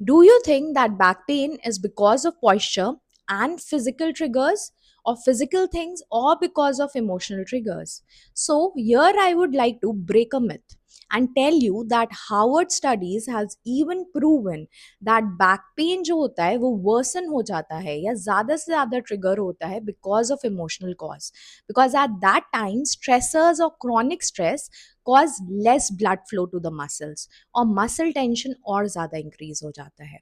Do you think that back pain is because of posture and physical triggers, or physical things, or because of emotional triggers? So here I would like to break a myth and tell you that Harvard studies has even proven that back pain जो होता है वो worsen हो जाता है या ज़्यादा से ज़्यादा trigger होता है because of emotional cause, because at that time stressors or chronic stress cause less blood flow to the muscles और मसल टेंशन और ज़्यादा इंक्रीज हो जाता है.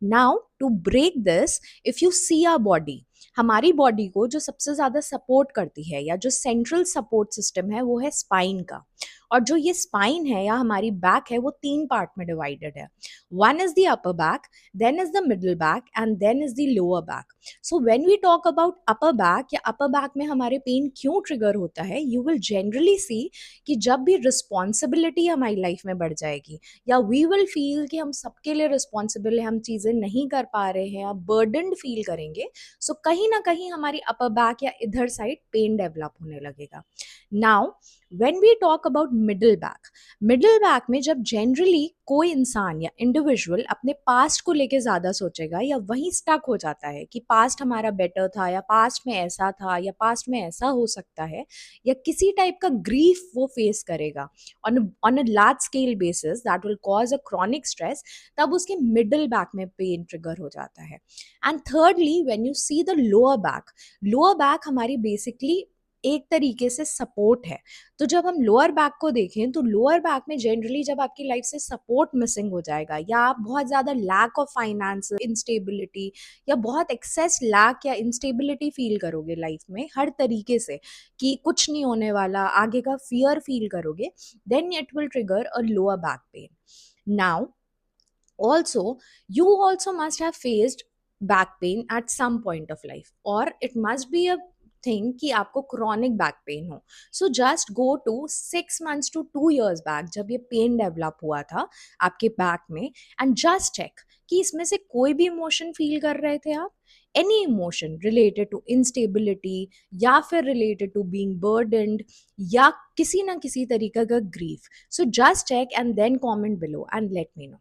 Now to break this, if you see our body, हमारी body को जो सबसे ज़्यादा सपोर्ट करती है या जो सेंट्रल सपोर्ट सिस्टम है वो है स्पाइन का. और जो ये स्पाइन है या हमारी बैक है वो तीन पार्ट में डिवाइडेड है. One is the upper back, then is the middle back and then is the lower back. So when we talk about upper back या अपर बैक में हमारे पेन क्यों ट्रिगर होता है, यू विल जनरली सी कि जब भी responsibility हमारी लाइफ में बढ़ जाएगी या वी विल फील कि हम सबके लिए रिस्पॉन्सिबल है, हम चीज़ें नहीं कर पा रहे हैं, या बर्डनड फील करेंगे, सो कहीं ना कहीं हमारी अपर बैक या इधर साइड पेन डेवलप होने लगेगा. Now when we talk about middle back में जब जनरली कोई इंसान या इंडिविजुअल अपने पास्ट को लेके ज़्यादा सोचेगा या वहीं स्टक हो जाता है कि पास्ट हमारा बेटर था या पास्ट में ऐसा था या पास्ट में ऐसा हो सकता है, या किसी टाइप का ग्रीफ वो फेस करेगा on a large scale basis that will cause a chronic stress, तब उसके मिडिल बैक में पेन ट्रिगर हो जाता है. And thirdly when you see the lower back हमारी बेसिकली एक तरीके से सपोर्ट है. तो जब हम लोअर बैक को देखें तो लोअर बैक में जनरली जब आपकी लाइफ से सपोर्ट मिसिंग हो जाएगा या आप बहुत ज़्यादा लैक ऑफ फाइनेंस इंस्टेबिलिटी या बहुत एक्सेस लैक या इंस्टेबिलिटी फील करोगे लाइफ में हर तरीके से कि कुछ नहीं होने वाला, आगे का फियर फील करोगे, then it will trigger a lower back pain. Now also you also must have faced back pain at some point of life, or it must be a thing कि आपको क्रॉनिक बैक पेन हो. So just go to 6 months to 2 years back जब ये pen develop हुआ था आपके back में, and just check कि इसमें से कोई भी इमोशन फील कर रहे थे आप, any emotion related to instability या फिर रिलेटेड टू बीइंग बर्डनड या किसी ना किसी तरीके का grief. So just check and then comment below and let me no.